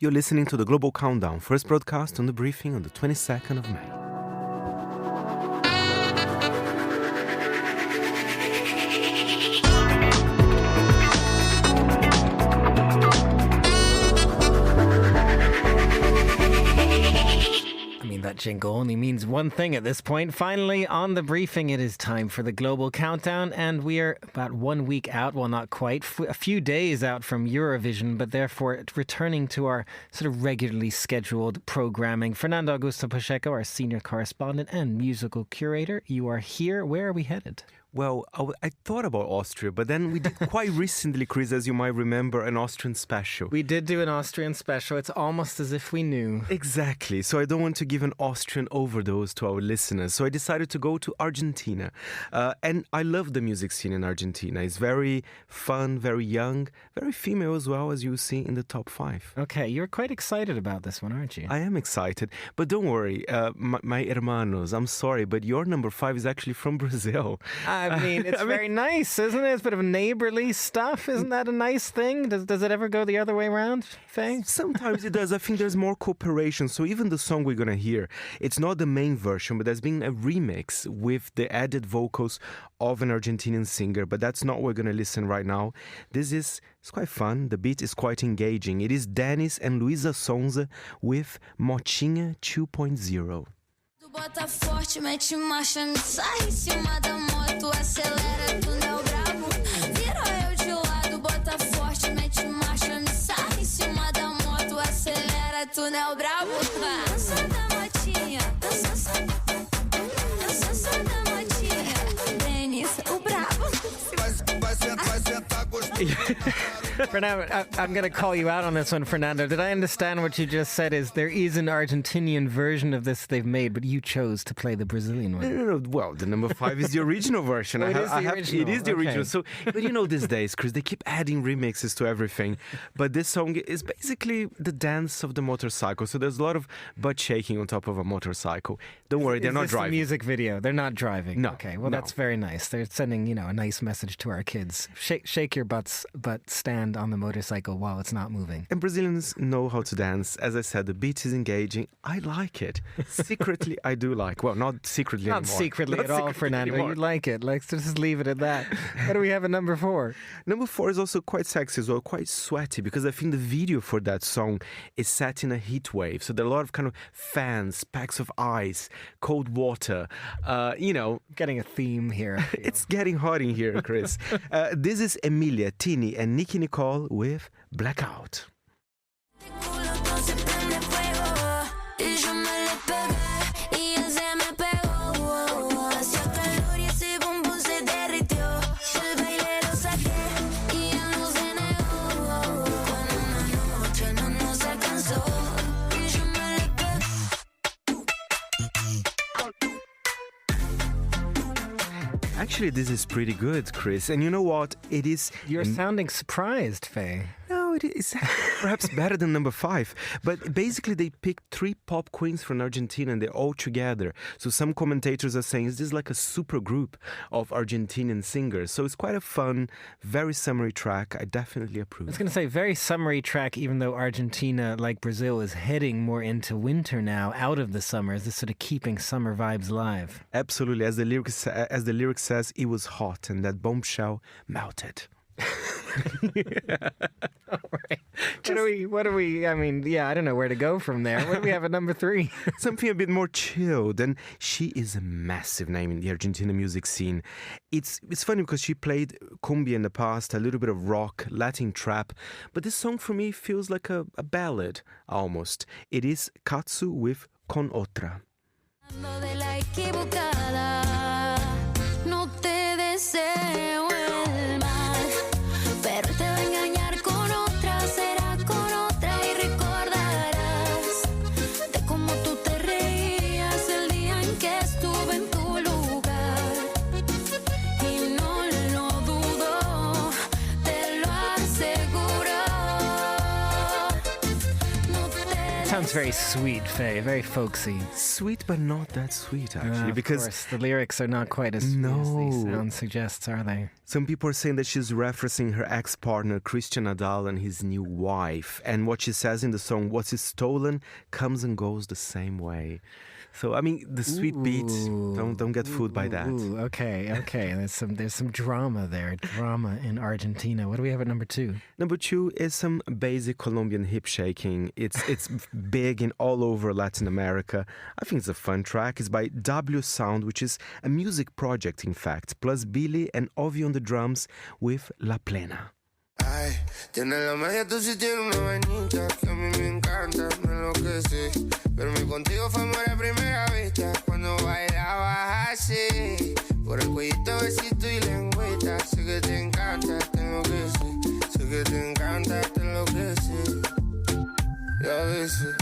You're listening to the Global Countdown, first broadcast on the briefing on the 22nd of May. That jingle only means one thing at this point. Finally, on the briefing, it is time for the Global Countdown, and we are about 1 week out, well, not quite, a few days out from Eurovision, but therefore returning to our sort of regularly scheduled programming. Fernando Augusto Pacheco, our senior correspondent and musical curator, you are here. Where are we headed? Well, I thought about Austria, but then we did quite recently, Chris, as you might remember, an Austrian special. We did do an Austrian special. It's almost as if we knew. Exactly. So I don't want to give an Austrian overdose to our listeners. So I decided to go to Argentina. And I love the music scene in Argentina. It's very fun, very young, very female as well, as you see in the top 5. Okay, you're quite excited about this one, aren't you? I am excited. But don't worry, my hermanos, I'm sorry, but your number 5 is actually from Brazil. I mean, it's very nice, isn't it? It's a bit of neighborly stuff. Isn't that a nice thing? Does it ever go the other way around, Faye? Sometimes it does. I think there's more cooperation. So even the song we're going to hear, it's not the main version, but there's been a remix with the added vocals of an Argentinian singer. But that's not what we're going to listen right now. It's quite fun. The beat is quite engaging. It is Dennis and Luísa Sonza with Motinha 2.0. Bota forte, mete marcha, me sai em cima da moto, acelera, túnel bravo, vira eu de lado, bota forte, mete marcha, me sai em cima da moto, acelera, túnel bravo, dança da motinha, dança da motinha, Denis, o bravo. Fernando, I'm going to call you out on this one, Fernando. Did I understand what you just said is there is an Argentinian version of this they've made, but you chose to play the Brazilian one? No. Well, the number 5 is the original version. It is the original. So, but you know these days, Chris, they keep adding remixes to everything. But this song is basically the dance of the motorcycle. So there's a lot of butt shaking on top of a motorcycle. Don't worry, they're not driving. Is this a music video? They're not driving? No. Okay, well, no. That's very nice. They're sending, a nice message to our kids. Shake your butts, but stand on the motorcycle while it's not moving. And Brazilians know how to dance. As I said, the beat is engaging. I like it. Secretly, I do like. Well, not secretly not anymore. Secretly at all, Fernando. Anymore. You like it. Let's just leave it at that. What do we have at number 4? Number 4 is also quite sexy as well, quite sweaty, because I think the video for that song is set in a heat wave. So there are a lot of kind of fans, packs of ice, cold water, Getting a theme here. It's getting hot in here, Chris. This is Emilia, Tini, and Nicki Nicole with Blackout. Actually, this is pretty good, Chris. And you know what? It is... You're sounding surprised, Faye. No, it is perhaps better than number 5. But basically, they picked 3 pop queens from Argentina and they're all together. So some commentators are saying, is this like a super group of Argentinian singers? So it's quite a fun, very summery track. I definitely approve. I was going to say, very summery track, even though Argentina, like Brazil, is heading more into winter now, out of the summer. Is this sort of keeping summer vibes alive? Absolutely. As the lyric says, it was hot and that bombshell melted. All right. What are we, I mean, yeah, I don't know where to go from there. What do we have at number 3? Something a bit more chilled. And she is a massive name in the Argentina music scene. It's funny because she played cumbia in the past, a little bit of rock, Latin trap. But this song for me feels like a ballad almost. It is Katsu with Con Otra. sounds very sweet, Faye, very folksy. Sweet, but not that sweet, actually. Because of course, the lyrics are not quite as sweet as the sound suggests, are they? Some people are saying that she's referencing her ex-partner, Christian Nadal, and his new wife. And what she says in the song, what is stolen comes and goes the same way. So, I mean, the sweet beat, don't get fooled by that. Okay. There's some drama there, drama in Argentina. What do we have at number 2? Number 2 is some basic Colombian hip shaking. It's big in all over Latin America. I think it's a fun track. It's by W Sound, which is a music project, in fact, plus Billy and Ovi on the drums with La Plena. Ay, tiene la magia, tú sí tienes una vainita que a mí me encanta, me enloquece. Pero mi contigo fue amor a primera vista cuando bailabas así. Por el cuellito, besito y lengüita. Sé que te encanta, te enloquece. Sé que te encanta, te enloquece. Y a veces,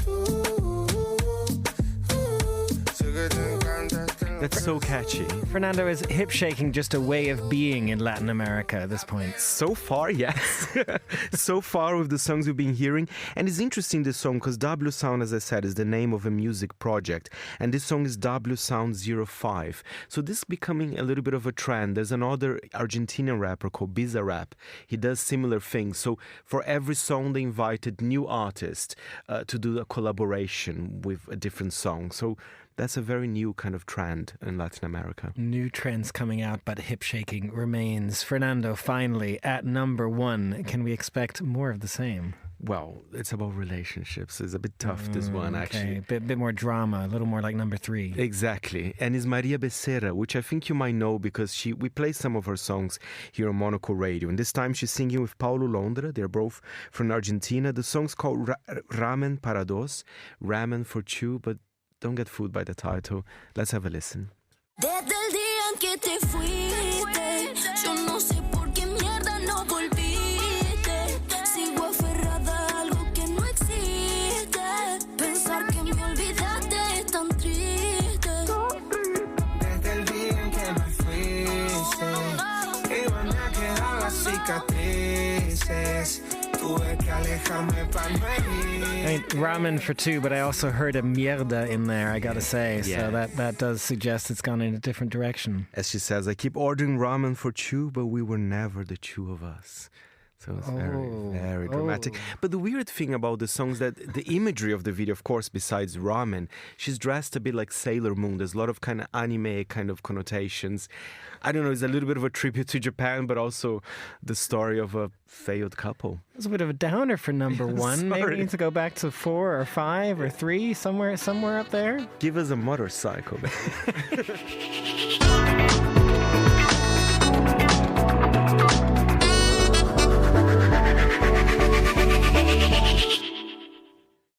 sé que te encanta, te enloquece. That's so catchy. Fernando, is hip shaking just a way of being in Latin America at this point? So far, yes. So far with the songs we've been hearing. And it's interesting, this song, because W Sound, as I said, is the name of a music project. And this song is W Sound 05. So this is becoming a little bit of a trend. There's another Argentinian rapper called Bizarrap. He does similar things. So for every song, they invited new artists to do a collaboration with a different song. So that's a very new kind of trend in Latin America. New trends coming out, but hip shaking remains. Fernando, finally, at number 1, can we expect more of the same? Well, it's about relationships. It's a bit tough, this one, actually. Okay, bit more drama, a little more like number 3. Exactly. And it's Maria Becerra, which I think you might know because we play some of her songs here on Monocle Radio. And this time she's singing with Paulo Londra. They're both from Argentina. The song's called Ramen para dos, ramen for two, but don't get fooled by the title. Let's have a listen. Desde el día en que te fuiste, yo no sé por qué mierda no volviste. Sigo aferrada a algo que no existe. Pensar que me olvidaste es tan triste. Desde el día en que me fuiste, iban a quedar las cicatrices. Tuve que alejarme para no herir. I mean, ramen for 2, but I also heard a mierda in there, I gotta say. Yeah. So that does suggest it's gone in a different direction. As she says, I keep ordering ramen for two, but we were never the two of us. So it's very, very dramatic. But the weird thing about the song is that the imagery of the video, of course, besides ramen, she's dressed a bit like Sailor Moon. There's a lot of kind of anime kind of connotations. I don't know, it's a little bit of a tribute to Japan, but also the story of a failed couple. It's a bit of a downer for number 1. Maybe we need to go back to 4 or 5 or 3, somewhere up there. Give us a motorcycle.